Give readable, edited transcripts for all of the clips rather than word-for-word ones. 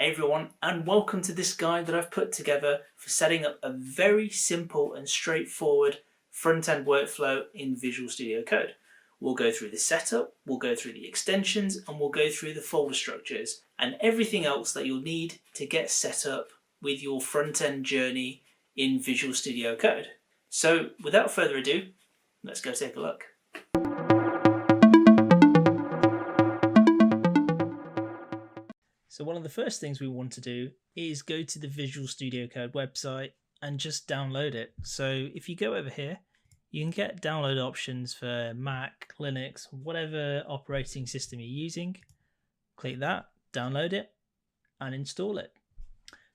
Hey everyone, and welcome to this guide that I've put together for setting up a very simple and straightforward front-end workflow in Visual Studio Code. We'll go through the setup, we'll go through the extensions, and we'll go through the folder structures and everything else that you'll need to get set up with your front-end journey in Visual Studio Code. So without further ado, let's go take a look. So one of the first things we want to do is go to the Visual Studio Code website and just download it. So if you go over here, you can get download options for Mac, Linux, whatever operating system you're using. Click that, download it, and install it.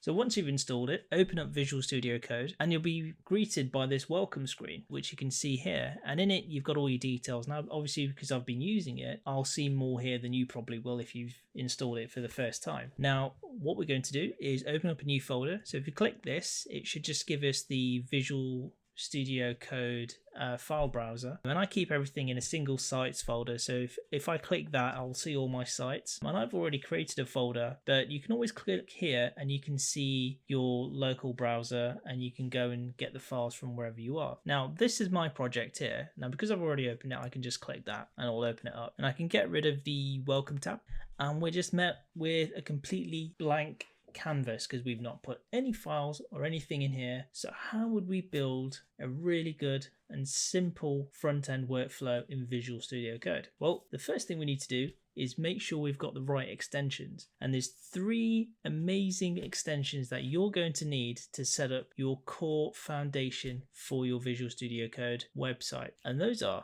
So once you've installed it, open up Visual Studio Code and you'll be greeted by this welcome screen, which you can see here. And in it, you've got all your details. Now, obviously, because I've been using it, I'll see more here than you probably will if you've installed it for the first time. Now, what we're going to do is open up a new folder. So if you click this, it should just give us the Visual Studio Code file browser, and I keep everything in a single sites folder. So if I click that, I'll see all my sites, and I've already created a folder, but you can always click here and you can see your local browser and you can go and get the files from wherever you are. Now this is my project here. Now because I've already opened it, I can just click that and it'll open it up, and I can get rid of the welcome tab, and we're just met with a completely blank canvas because we've not put any files or anything in here. So how would we build a really good and simple front-end workflow in Visual Studio Code? Well, the first thing we need to do is make sure we've got the right extensions, and there's 3 amazing extensions that you're going to need to set up your core foundation for your Visual Studio Code website, and those are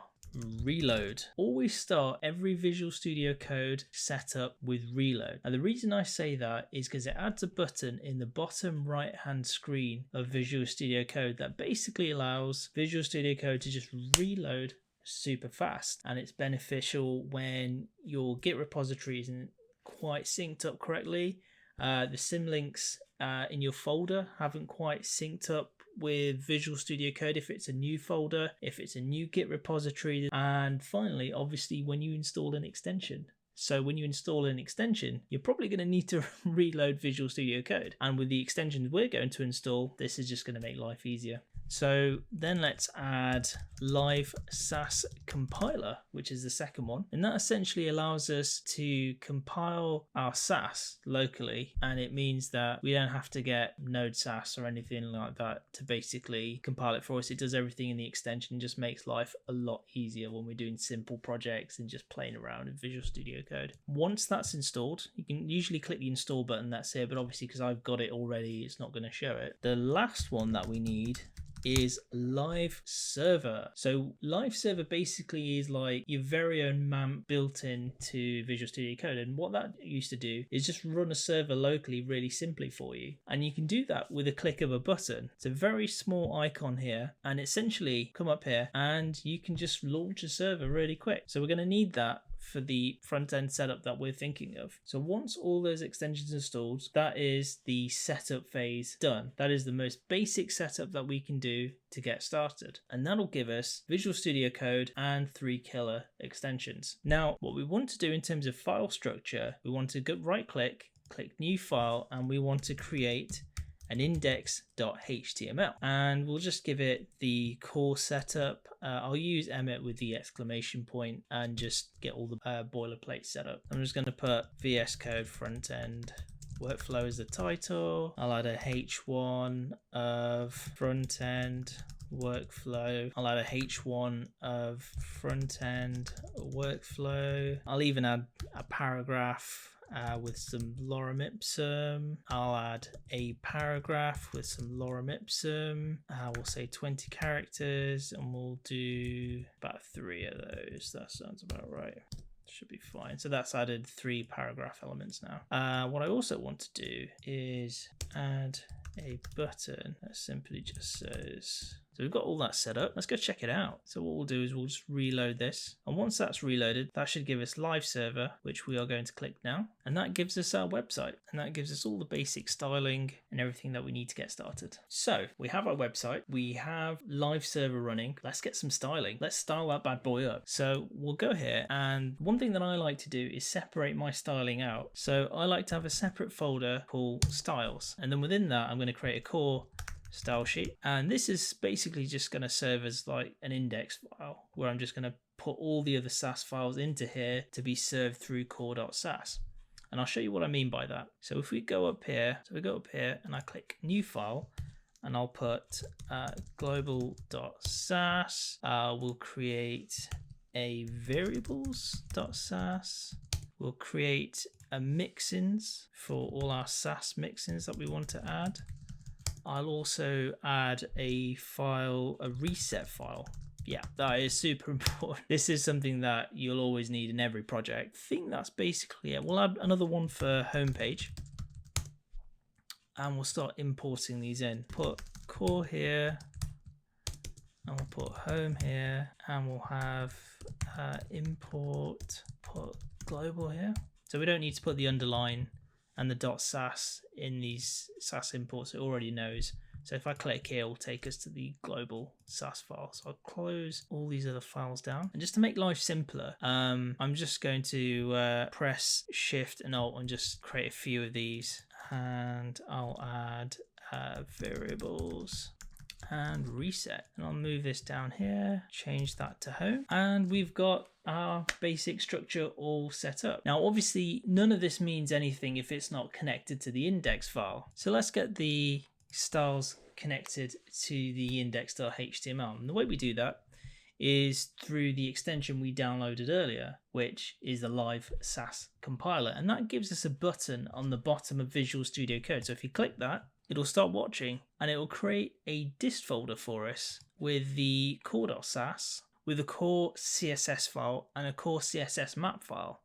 reload. Always start every Visual Studio Code setup with reload. And the reason I say that is because it adds a button in the bottom right hand screen of Visual Studio Code that basically allows Visual Studio Code to just reload super fast, and it's beneficial when your Git repository isn't quite synced up correctly. The symlinks in your folder haven't quite synced up with Visual Studio Code if it's a new folder, if it's a new Git repository, and finally, obviously, when you install an extension. So when you install an extension, you're probably going to need to reload Visual Studio Code. And with the extensions we're going to install, this is just going to make life easier. So then let's add live Sass compiler, which is the second one. And that essentially allows us to compile our Sass locally. And it means that we don't have to get Node Sass or anything like that to basically compile it for us. It does everything in the extension, just makes life a lot easier when we're doing simple projects and just playing around in Visual Studio Code. Once that's installed, you can usually click the install button, that's it. But obviously, because I've got it already, it's not going to show it. The last one that we need is live server. So live server basically is like your very own MAMP built into Visual Studio Code, and what that used to do is just run a server locally really simply for you, and you can do that with a click of a button. It's a very small icon here, and essentially come up here and you can just launch a server really quick. So we're going to need that for the front-end setup that we're thinking of. So once all those extensions installed, that is the setup phase done. That is the most basic setup that we can do to get started, and that'll give us Visual Studio Code and 3 killer extensions. Now what we want to do in terms of file structure, we want to go right click new file, and we want to create an index.html, and we'll just give it the core setup. I'll use Emmet with the exclamation point and just get all the boilerplate set up. I'm just going to put vscode front-end workflow as the title. I'll add a h1 of front-end workflow. I'll add a h1 of front-end workflow. I'll even add a paragraph with some lorem ipsum. I'll add a paragraph with some lorem ipsum. We'll say 20 characters, and we'll do about 3 of those. That sounds about right. Should be fine. So that's added 3 paragraph elements now. What I also want to do is add a button that simply just says So we've got all that set up. Let's go check it out. So what we'll do is we'll just reload this. And once that's reloaded, that should give us live server, which we are going to click now. And that gives us our website. And that gives us all the basic styling and everything that we need to get started. So we have our website. We have live server running. Let's get some styling. Let's style that bad boy up. So we'll go here. And one thing that I like to do is separate my styling out. So I like to have a separate folder called styles. And then within that, I'm going to create a core style sheet, and this is basically just going to serve as like an index file where I'm just going to put all the other Sass files into here to be served through core.sass. And I'll show you what I mean by that. So if we go up here, and I click new file, and I'll put global.sass. We'll create a variables.sass. We'll create a mixins for all our Sass mixins that we want to add. I'll also add a file, a reset file. Yeah, that is super important. This is something that you'll always need in every project. I think that's basically it. We'll add another one for homepage. And we'll start importing these in. Put core here. And we'll put home here. And we'll have import, put global here. So we don't need to put the underline and the .sass in these Sass imports. It already knows. So if I click here, it will take us to the global Sass file. So I'll close all these other files down. And just to make life simpler, I'm just going to press Shift and Alt and just create a few of these. And I'll add variables and reset. And I'll move this down here, change that to home. And we've got our basic structure all set up. Now, obviously, none of this means anything if it's not connected to the index file. So let's get the styles connected to the index.html. And the way we do that is through the extension we downloaded earlier, which is the live Sass compiler. And that gives us a button on the bottom of Visual Studio Code. So if you click that, it'll start watching and it will create a dist folder for us with the core.sass, with a core CSS file and a core CSS map file.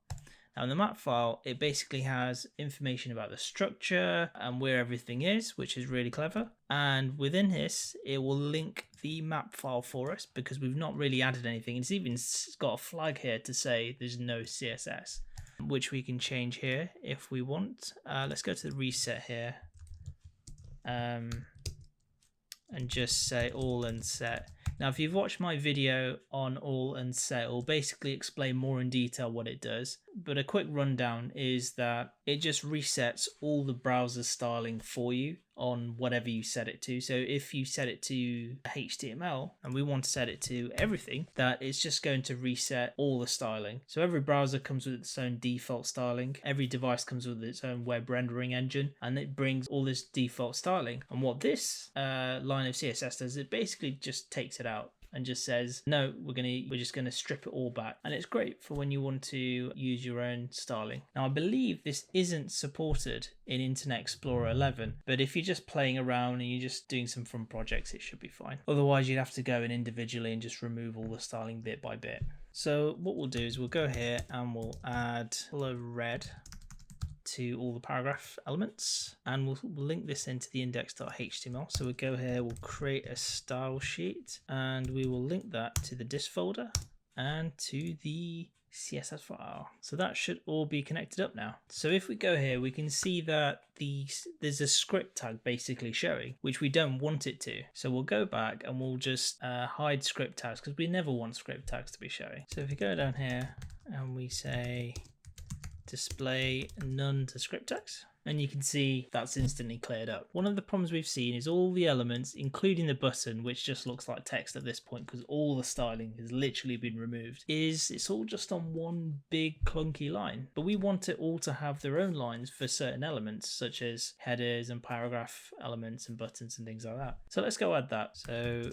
Now in the map file, it basically has information about the structure and where everything is, which is really clever. And within this, it will link the map file for us because we've not really added anything. It's even got a flag here to say there's no CSS, which we can change here if we want. Let's go to the reset here. And just say all and set. Now, if you've watched my video on all and set, it will basically explain more in detail what it does. But a quick rundown is that it just resets all the browser styling for you on whatever you set it to. So if you set it to HTML and we want to set it to everything, that it's just going to reset all the styling. So every browser comes with its own default styling. Every device comes with its own web rendering engine, and it brings all this default styling. And what this line of CSS does, it basically just takes it out and just says, no, we're just gonna strip it all back. And it's great for when you want to use your own styling. Now, I believe this isn't supported in Internet Explorer 11, but if you're just playing around and you're just doing some fun projects, it should be fine. Otherwise, you'd have to go in individually and just remove all the styling bit by bit. So what we'll do is we'll go here and we'll add color red to all the paragraph elements, and we'll link this into the index.html. So we'll go here, we'll create a style sheet, and we will link that to the dist folder and to the CSS file. So that should all be connected up now. So if we go here, we can see that there's a script tag basically showing, which we don't want it to. So we'll go back and we'll just hide script tags because we never want script tags to be showing. So if we go down here and we say display none to script tags, and you can see that's instantly cleared up. One of the problems we've seen is all the elements, including the button, which just looks like text at this point because all the styling has literally been removed, is it's all just on one big clunky line. But we want it all to have their own lines for certain elements, such as headers and paragraph elements and buttons and things like that. So let's go add that. So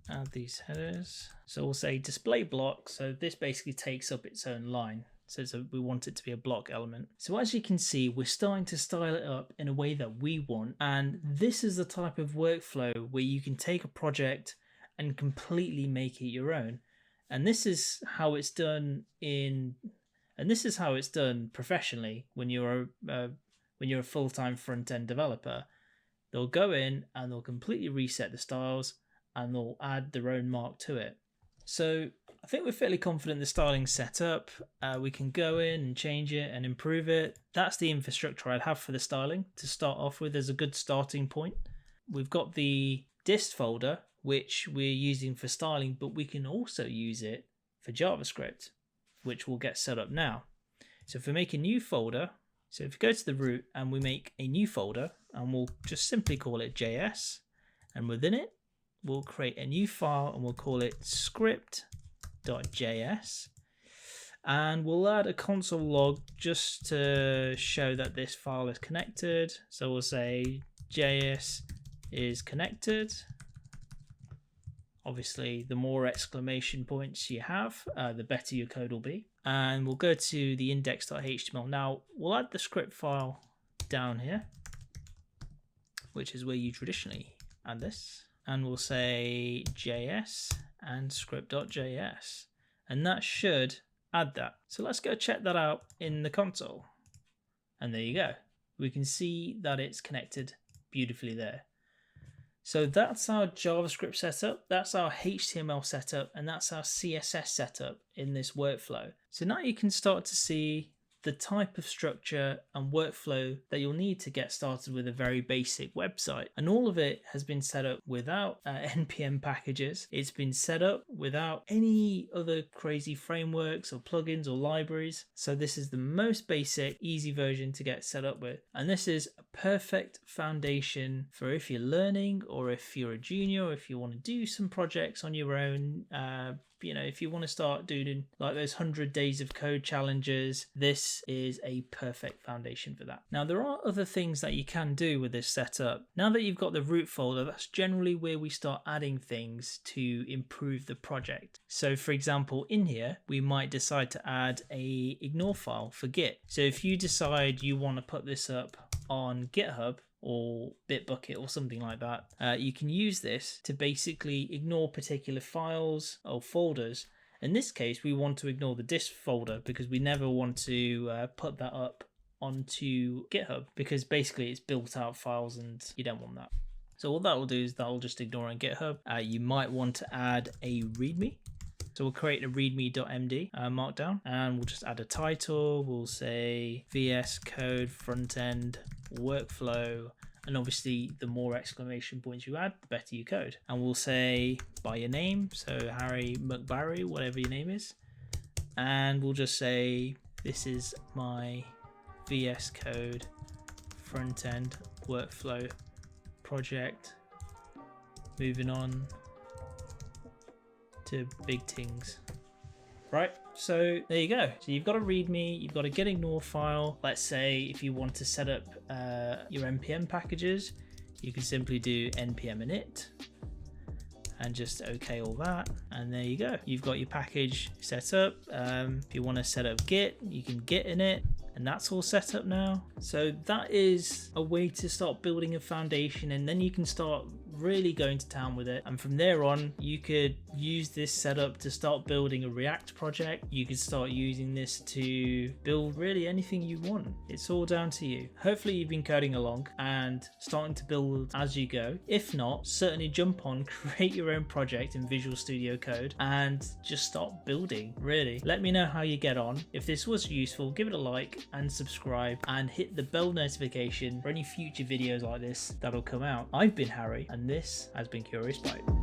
add these headers. So we'll say display block. So this basically takes up its own line. So we want it to be a block element. So as you can see, we're starting to style it up in a way that we want. And this is the type of workflow where you can take a project and completely make it your own. And this is how it's done professionally when you're a full-time front-end developer. They'll go in and they'll completely reset the styles, and they'll add their own mark to it. So I think we're fairly confident the styling's set up. We can go in and change it and improve it. That's the infrastructure I'd have for the styling to start off with as a good starting point. We've got the dist folder, which we're using for styling, but we can also use it for JavaScript, which we'll get set up now. So if we make a new folder, so if we go to the root and we make a new folder, and we'll just simply call it JS, and within it, we'll create a new file and we'll call it script.js. And we'll add a console log just to show that this file is connected. So we'll say JS is connected. Obviously, the more exclamation points you have, the better your code will be. And we'll go to the index.html. Now, we'll add the script file down here, which is where you traditionally add this. And we'll say JS and script.js. And that should add that. So let's go check that out in the console. And there you go. We can see that it's connected beautifully there. So that's our JavaScript setup, that's our HTML setup, and that's our CSS setup in this workflow. So now you can start to see the type of structure and workflow that you'll need to get started with a very basic website. And all of it has been set up without NPM packages. It's been set up without any other crazy frameworks or plugins or libraries. So this is the most basic, easy version to get set up with. And this is a perfect foundation for if you're learning, or if you're a junior, or if you want to do some projects on your own. If you want to start doing like those 100 days of code challenges, this is a perfect foundation for that. Now, there are other things that you can do with this setup. Now that you've got the root folder, that's generally where we start adding things to improve the project. So for example, in here, we might decide to add a ignore file for Git. So if you decide you want to put this up on GitHub, or Bitbucket or something like that, you can use this to basically ignore particular files or folders. In this case, we want to ignore the dist folder because we never want to put that up onto GitHub, because basically it's built out files and you don't want that. So what that will do is that will just ignore on GitHub. You might want to add a README. So we'll create a readme.md markdown, and we'll just add a title. We'll say vscode frontend workflow, and obviously the more exclamation points you add, the better you code. And we'll say by your name, so Harry McBarry, whatever your name is, and we'll just say this is my vscode frontend workflow project. Moving on to big things. Right, so there you go. So you've got a README, you've got a get ignore file. Let's say if you want to set up your NPM packages, you can simply do npm init and just okay all that, and there you go. You've got your package set up. If you want to set up Git, you can Git init, and that's all set up now. So that is a way to start building a foundation, and then you can start really going to town with it. And from there on, you could use this setup to start building a React project. You could start using this to build really anything you want. It's all down to you. Hopefully you've been coding along and starting to build as you go. If not, certainly jump on, create your own project in Visual Studio Code and just start building, really. Let me know how you get on. If this was useful, give it a like and subscribe, and hit the bell notification for any future videos like this that'll come out. I've been Harry, and this has been Curious Byte.